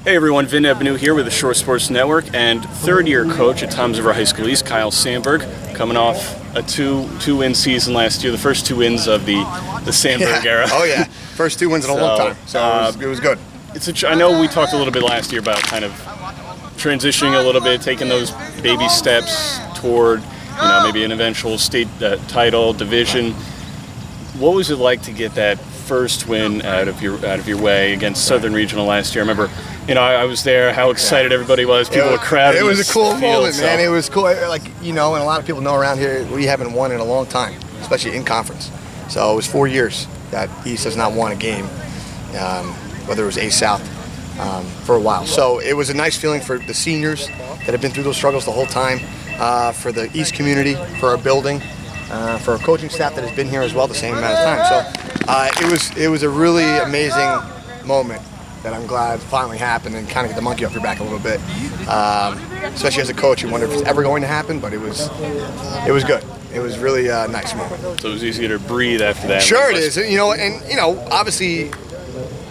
Hey everyone, Vin Ebenau here with the Shore Sports Network and third-year coach at Toms River High School East, Kyle Sandberg, coming off a two-win season last year, the first 2 wins of the Sandberg era. Oh yeah, first 2 wins in a long time, so it was good. I know we talked a little bit last year about kind of transitioning a little bit, taking those baby steps toward maybe an eventual state title, division. What was it like to get that first win out of your way against Southern Regional last year? I remember, I was there, how excited everybody was. People were crowding. It was a cool moment, so. man. It was cool. Like, and a lot of people know around here, we haven't won in a long time, especially in conference. So it was 4 years that East has not won a game, whether it was A-South, for a while. So it was a nice feeling for the seniors that have been through those struggles the whole time, for the East community, for our building, for our coaching staff that has been here as well the same amount of time. So it was a really amazing moment that I'm glad finally happened and kind of get the monkey off your back a little bit. Especially as a coach, you wonder if it's ever going to happen, but it was good. It was really a nice moment. So it was easier to breathe after that. Sure it is. Obviously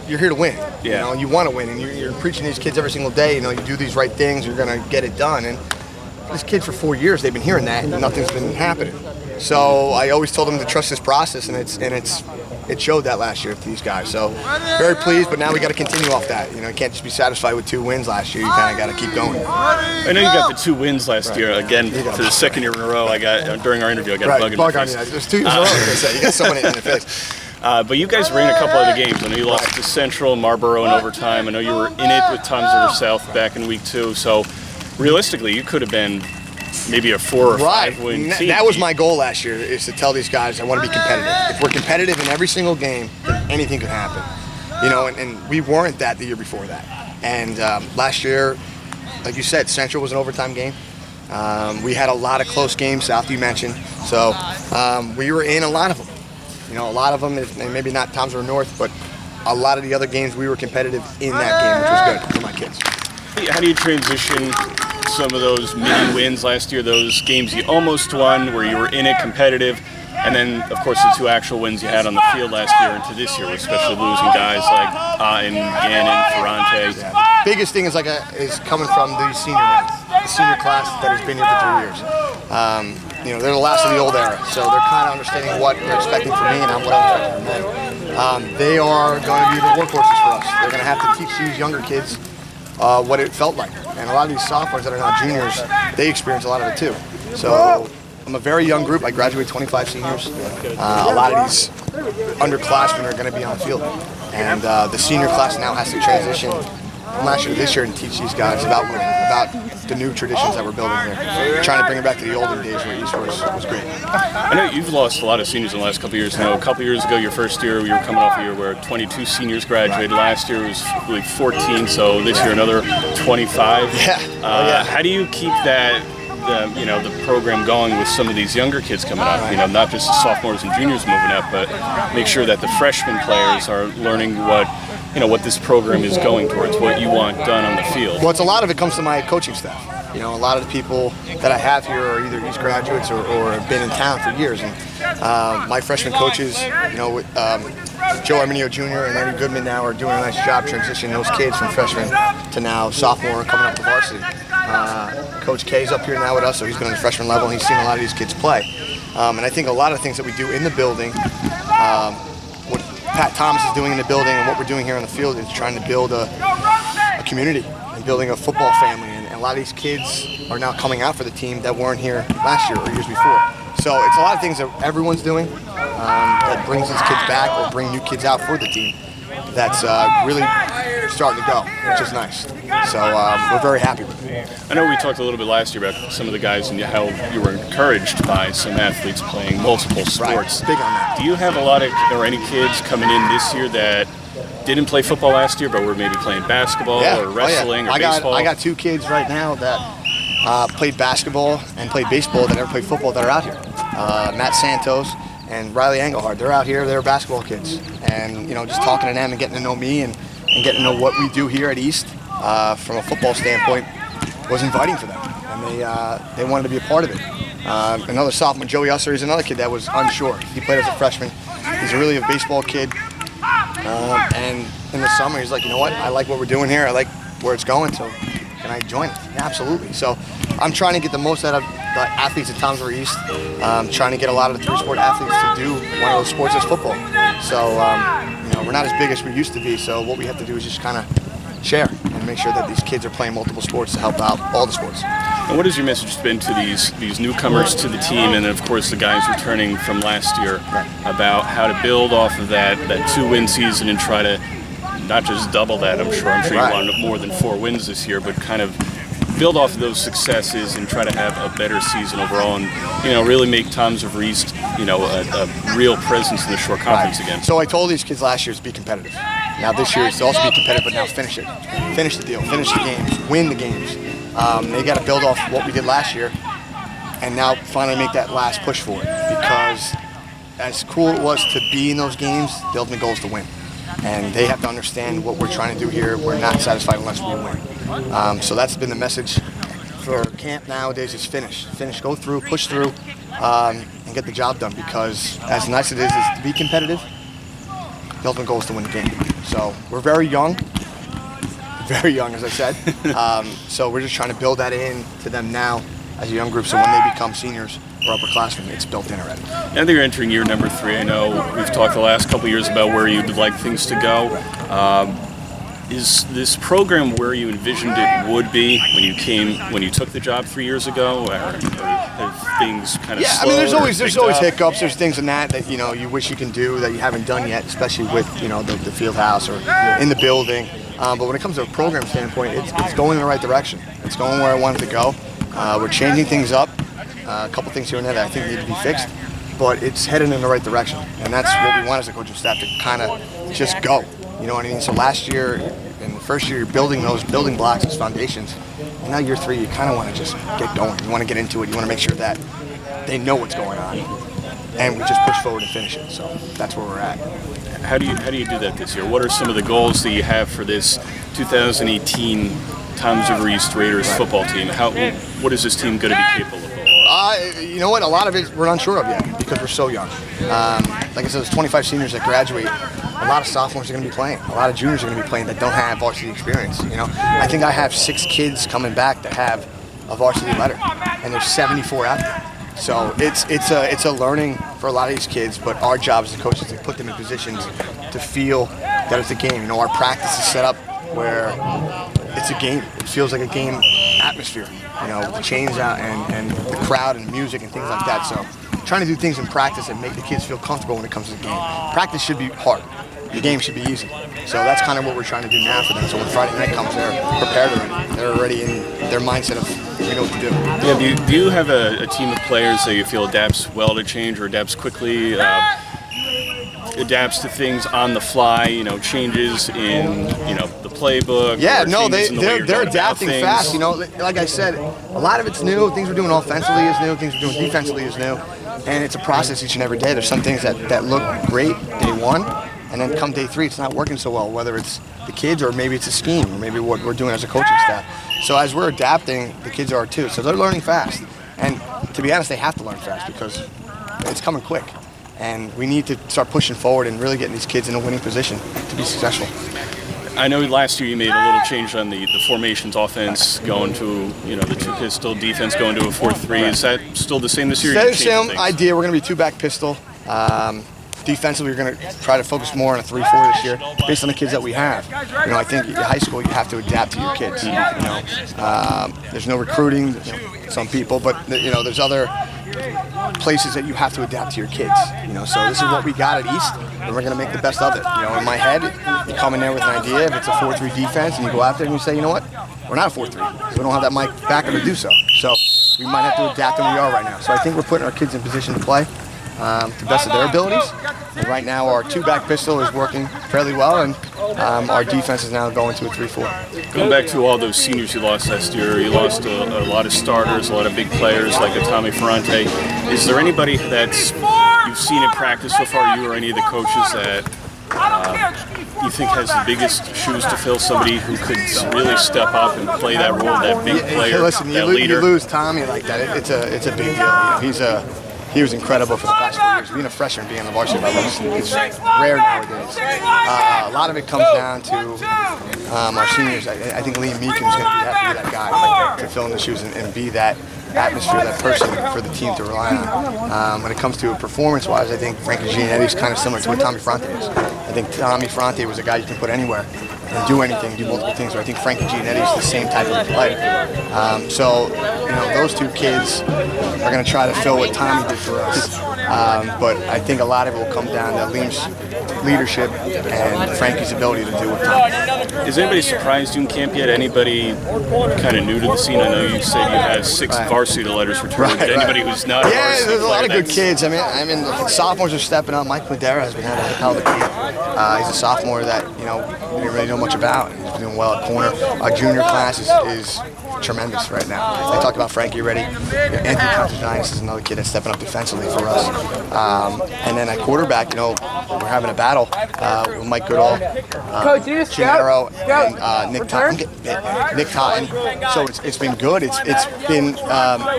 you're here to win. Yeah. You want to win, and you're preaching to these kids every single day. You do these right things, you're going to get it done. And these kids for 4 years, they've been hearing that, and nothing's been happening. So I always told them to trust this process, and it showed that last year to these guys. So very pleased, but now we got to continue off that. You can't just be satisfied with 2 wins last year. You kind of got to keep going. I know you got the 2 wins last year. Again, for the second year in a row, I got during our interview, I got a bug in the face. There's 2 years in a row. You got someone in the face. But you guys were in a couple other games. I know you lost to Central, Marlboro in overtime. I know you were in it with Toms River South back in week 2. So realistically, you could have been maybe a 4 or 5 win team. That was my goal last year, is to tell these guys I want to be competitive. If we're competitive in every single game, then anything could happen. And we weren't that the year before that. And last year, like you said, Central was an overtime game. We had a lot of close games, South you mentioned. So we were in a lot of them. A lot of them, maybe not Toms River North, but a lot of the other games we were competitive in that game, which was good for my kids. How do you transition some of those mini wins last year, those games you almost won where you were in it competitive, and then of course the 2 actual wins you had on the field last year into this year, especially losing guys like Atten, Gannon, Ferrante? Yeah. Biggest thing is coming from the senior class that has been here for 3 years. They're the last of the old era, so they're kind of understanding what they're expecting from me and what I'm expecting from them. They are going to be the workhorses for us. They're going to have to teach these younger kids what it felt like. And a lot of these sophomores that are now juniors, they experience a lot of it too. So I'm a very young group. I graduated 25 seniors. A lot of these underclassmen are going to be on the field. And the senior class now has to transition from last year to this year and teach these guys about winning, about the new traditions that we're building here. Trying to bring it back to the olden days where East was great. I know you've lost a lot of seniors in the last couple of years. A couple of years ago, your first year, you were coming off a year where 22 seniors graduated. Last year was really 14, so this year another 25. Yeah. How do you keep that, the program going with some of these younger kids coming up? Not just the sophomores and juniors moving up, but make sure that the freshman players are learning what this program is going towards, what you want done on the field. Well, a lot of it comes to my coaching staff. A lot of the people that I have here are either East graduates or have been in town for years. And my freshman coaches, Joe Arminio Jr. and Eddie Goodman now are doing a nice job transitioning those kids from freshman to now sophomore coming up to varsity. Coach K's up here now with us, so he's been on the freshman level and he's seen a lot of these kids play. And I think a lot of things that we do in the building, what Pat Thomas is doing in the building and what we're doing here on the field is trying to build a community and building a football family. And a lot of these kids are now coming out for the team that weren't here last year or years before. So it's a lot of things that everyone's doing that brings these kids back or bring new kids out for the team. That's really starting to go, which is nice. So we're very happy with it. I know we talked a little bit last year about some of the guys and how you were encouraged by some athletes playing multiple sports. Right. Big on that. Do you have any kids coming in this year that didn't play football last year, but were maybe playing basketball or wrestling or baseball? I got 2 kids right now that played basketball and played baseball that never played football that are out here. Matt Santos and Riley Engelhard. They're out here. They're basketball kids. And, just talking to them and getting to know me and getting to know what we do here at East from a football standpoint was inviting for them. And they wanted to be a part of it. Another sophomore, Joey Usser, is another kid that was unsure. He played as a freshman. He's really a baseball kid. And in the summer, he's like, you know what? I like what we're doing here. I like where it's going, so can I join it? Yeah, absolutely. So I'm trying to get the most out of the athletes at Toms River East. Trying to get a lot of the three-sport athletes to do one of those sports as football. So we're not as big as we used to be, so what we have to do is just kind of share and make sure that these kids are playing multiple sports to help out all the sports. And what has your message been to these newcomers to the team, and then of course the guys returning from last year, about how to build off of that 2-win season and try to not just double that? I'm sure you want more than 4 wins this year, but kind of build off of those successes and try to have a better season overall, and really make Toms River East a real presence in the Shore Conference again. So I told these kids last year to be competitive. Now this year is to also be competitive, but now finish it, finish the deal, finish the games, win the games. They got to build off what we did last year, and now finally make that last push for it. Because as cool it was to be in those games, the ultimate goal is to win. And they have to understand what we're trying to do here. We're not satisfied unless we win. So that's been the message for camp nowadays: is finish, go through, push through, and get the job done. Because as nice as it is to be competitive, the ultimate goal is to win the game. So we're very young, as I said. So we're just trying to build that in to them now as a young group, so when they become seniors or upperclassmen, it's built in already. Now that you're entering year number 3, I know we've talked the last couple of years about where you'd like things to go. Is this program where you envisioned it would be when you took the job 3 years ago, or have things kind of slowed? I mean, there's always hiccups. There's things in that you wish you can do that you haven't done yet, especially with the field house or in the building. But when it comes to a program standpoint, it's going in the right direction. It's going where I want it to go. We're changing things up. A couple things here and there that I think need to be fixed, but it's headed in the right direction, and that's what we want as a coaching staff, to kind of just go. You know what I mean? So last year, in the first year, you're building those building blocks, those foundations, and now year 3, you kind of want to just get going. You want to get into it. You want to make sure that they know what's going on, and we just push forward and finish it. So that's where we're at. How do you do that this year? What are some of the goals that you have for this 2018 Toms River East Raiders football team? What is this team going to be capable of? You know what? A lot of it we're unsure of yet because we're so young. Like I said, there's 25 seniors that graduate. A lot of sophomores are going to be playing. A lot of juniors are going to be playing that don't have varsity experience. I think I have 6 kids coming back that have a varsity letter, and there's 74 out there. So it's a learning for a lot of these kids. But our job as the coaches is to put them in positions to feel that it's a game. Our practice is set up where it's a game. It feels like a game atmosphere. With the chains out and the crowd and music and things like that. So trying to do things in practice and make the kids feel comfortable when it comes to the game. Practice should be hard. The game should be easy. So that's kind of what we're trying to do now for them. So when Friday night comes, they're prepared already. They're already in their mindset of they know what to do. Yeah. Do you have a team of players that you feel adapts well to change, or adapts quickly? Adapts to things on the fly, changes in, the playbook. Yeah, no, they're adapting fast. Like I said, a lot of it's new. Things we're doing offensively is new. Things we're doing defensively is new, and it's a process each and every day. There's some things that look great day 1, and then come day 3, it's not working so well. Whether it's the kids or maybe it's a scheme or maybe what we're doing as a coaching staff. So as we're adapting, the kids are too. So they're learning fast, and to be honest, they have to learn fast because it's coming quick. And we need to start pushing forward and really getting these kids in a winning position to be successful. I know last year you made a little change on the formations, offense going to the 2-pistol, defense going to a 4-3. Is that still the same this year? Same idea. We're going to be 2-back pistol. Defensively, we're going to try to focus more on a 3-4 this year, based on the kids that we have. I think in high school you have to adapt to your kids. There's no recruiting, some people, but there's other places that you have to adapt to your kids. So this is what we got at East, and we're going to make the best of it. In my head, you come in there with an idea. If it's a 4-3 defense, and you go out there and you say, you know what, we're not a 4-3 because we don't have that Mike backer to do so. So we might have to adapt, and we are right now. So I think we're putting our kids in position to play to the best of their abilities. And right now, our 2-back pistol is working fairly well, and our defense is now going to a 3-4. Going back to all those seniors you lost last year, you lost a lot of starters, a lot of big players like a Tommy Ferrante. Is there anybody that's you've seen in practice so far, you or any of the coaches, that you think has the biggest shoes to fill, somebody who could really step up and play that role, that big player, Listen, that leader? You lose Tommy like that, it's a big deal. he was incredible for the past 4 years. Being a freshman, being on the varsity level is rare nowadays. A lot of it comes down to our seniors. I think Liam Meekin is going to have to be that guy to fill in the shoes and be that atmosphere, that person for the team to rely on. When it comes to performance-wise, I think Frankie Giannetti is kind of similar to what Tommy Fronte is. I think Tommy Fronte was a guy you can put anywhere and do anything, do multiple things. Where I think Frankie Giannetti is the same type of player. So, those two kids are going to try to fill what Tommy did for us. But I think a lot of it will come down to Liam's leadership and Frankie's ability to do what Tommy. Is anybody surprised you in camp yet? Anybody kind of new to the scene? I know you said you had 6 varsity letters returned. Anybody who's not a varsity there's a lot of player good kids. I mean, the sophomores are stepping up. Mike Madera has been having a hell of a camp. He's a sophomore that, we didn't really know much about. He's been doing well at corner. Our junior class is tremendous right now. I talked about Frankie already. Anthony Constantine is another kid that's stepping up defensively for us. And then at quarterback, we're having a battle with Mike Goodall, Gennaro, and Nick Totten. So it's been good. It's been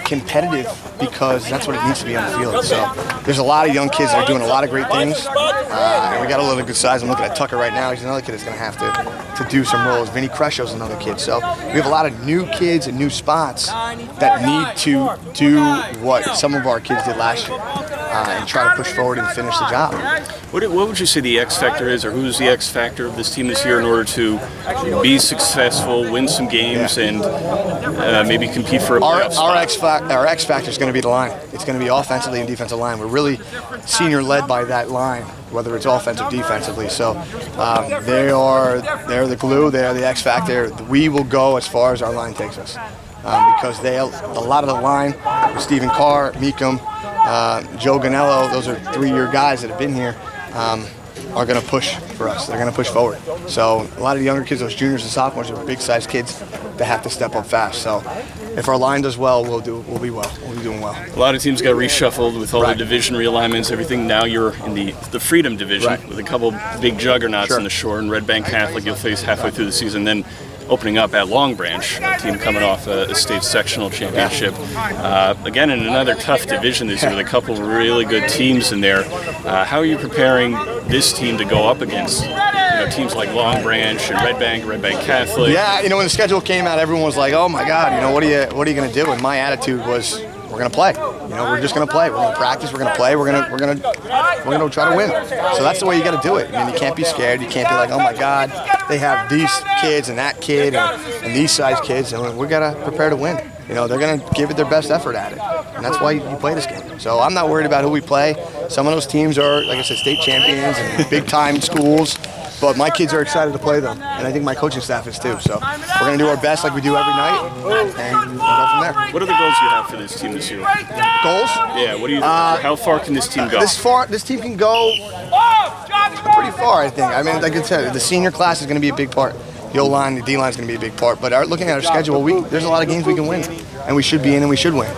competitive because that's what it needs to be on the field. So there's a lot of young kids that are doing a lot of great things. And we got a little good size. I'm looking at Tucker right now. He's another kid that's going to have to do some roles. Vinny Crescio's another kid. So we have a lot of new kids and new spots that need to do what some of our kids did last year and try to push forward and finish the job. What would you say the X factor is, or who's the X factor of this team this year in order to be successful, win some games, and maybe compete for a playoff spot? Our X factor is going to be the line. It's going to be offensively and defensive line. We're really senior led by that line, whether it's offensive or defensively. So they're the glue. They're the X factor. We will go as far as our line takes us. Because a lot of the line, Stephen Carr, Meekum, Joe Ganello, those are 3-year guys that have been here, are going to push for us. They're going to push forward. So a lot of the younger kids, those juniors and sophomores, are big-sized kids that have to step up fast. So if our line does well, we'll be well. We'll be doing well. A lot of teams got reshuffled with all the division realignments, everything. Now you're in the Freedom Division with a couple big juggernauts on the shore. And Red Bank Catholic you'll face halfway through the season. Then opening up at Long Branch, a team coming off a state sectional championship. Again, in another tough division this year with a couple of really good teams in there. How are you preparing this team to go up against teams like Long Branch and Red Bank Catholic? Yeah, when the schedule came out, everyone was like, "Oh my God, what are you going to do?" And my attitude was, we're going to play. We're just going to play. We're going to practice. We're going to play. We're going to try to win. So that's the way you got to do it. You can't be scared. You can't be like, "Oh my God, they have these kids and that kid and these size kids," and we got to prepare to win. They're going to give it their best effort at it, and that's why you play this game. So I'm not worried about who we play. Some of those teams are, like I said, state champions and big-time schools. But my kids are excited to play them, and I think my coaching staff is too. So we're going to do our best like we do every night, and we'll go from there. What are the goals you have for this team this year? Goals? Yeah, what do you? How far can this team go? This team can go pretty far, I think. I mean, like I said, the senior class is going to be a big part. The O-line, the D-line is going to be a big part. But looking at our schedule, there's a lot of games we can win, and we should be in and we should win.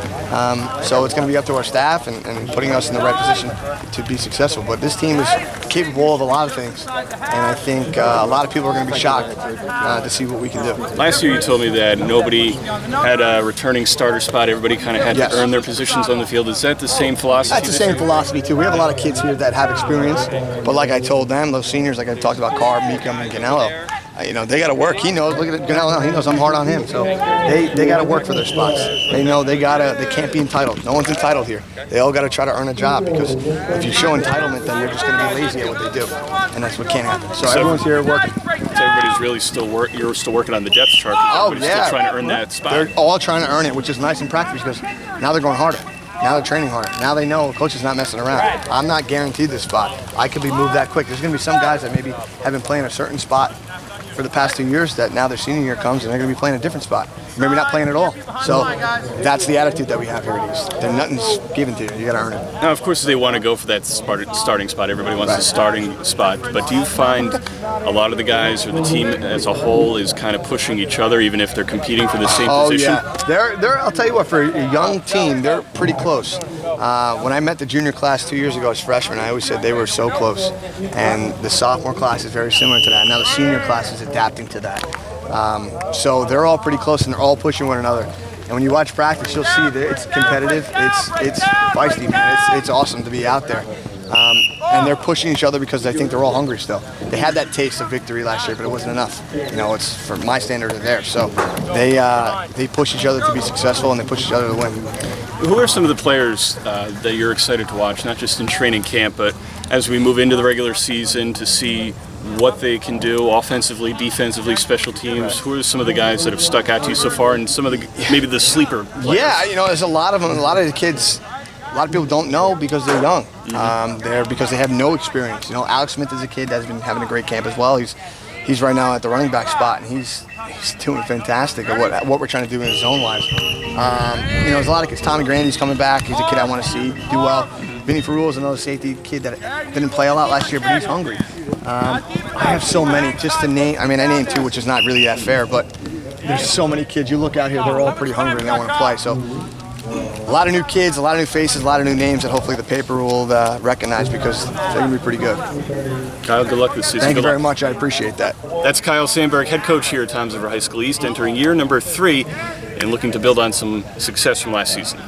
So it's going to be up to our staff and putting us in the right position to be successful. But this team is capable of a lot of things, and I think a lot of people are going to be shocked to see what we can do. Last year you told me that nobody had a returning starter spot. Everybody kind of had to earn their positions on the field. Is that the same philosophy? That's the same philosophy, too. We have a lot of kids here that have experience, but like I told them, those seniors, like I talked about Carr, Meekum, and Ganello, they got to work. He knows. Look at Ganello now. He knows I'm hard on him. So they got to work for their spots. They know they can't be entitled. No one's entitled here. They all got to try to earn a job, because if you show entitlement, then you're just going to be lazy at what they do, and that's what can't happen. So everyone's here working. So everybody's really you're still working on the depth chart. Everybody's still trying to earn that spot. They're all trying to earn it, which is nice in practice, because now they're going harder. Now they're training harder. Now they know coach is not messing around. I'm not guaranteed this spot. I could be moved that quick. There's going to be some guys that maybe have been playing a certain spot for the past 2 years that now their senior year comes and they're going to be playing a different spot. Maybe not playing at all. So that's the attitude that we have here at East. Nothing's given to you. You got to earn it. Now, of course, they want to go for that starting spot. Everybody wants the starting spot. But do you find a lot of the guys or the team as a whole is kind of pushing each other, even if they're competing for the same position? Oh, yeah. I'll tell you what, for a young team, they're pretty close. When I met the junior class 2 years ago as freshmen, I always said they were so close. And the sophomore class is very similar to that. Now the senior class is adapting to that. So they're all pretty close, and they're all pushing one another. And when you watch practice, you'll see that it's competitive. It's feisty, man. It's awesome to be out there. And they're pushing each other because I think they're all hungry still. They had that taste of victory last year, but it wasn't enough. You know, it's for my standard of theirs. So they push each other to be successful, and they push each other to win. Who are some of the players that you're excited to watch, not just in training camp, but as we move into the regular season to see what they can do offensively, defensively, special teams? Who are some of the guys that have stuck out to you so far, and some of the maybe the sleeper players? Yeah, you know, there's a lot of them. A lot of the kids, a lot of people don't know because they're young. Because they have no experience. You know, Alex Smith is a kid that's been having a great camp as well. He's right now at the running back spot, and he's doing fantastic at what we're trying to do in his zone wise. You know, there's a lot of kids. Tommy Grandy's coming back. He's a kid I want to see do well. Vinny Ferrul is another safety kid that didn't play a lot last year, but he's hungry. I have so many just to name. I mean, I named 2, which is not really that fair, but there's so many kids. You look out here, they're all pretty hungry and they want to play. So a lot of new kids, a lot of new faces, a lot of new names that hopefully the paper will recognize because they're going to be pretty good. Kyle, good luck this season. Thank you very much. I appreciate that. That's Kyle Sandberg, head coach here at Toms River High School East, entering year number 3 and looking to build on some success from last season.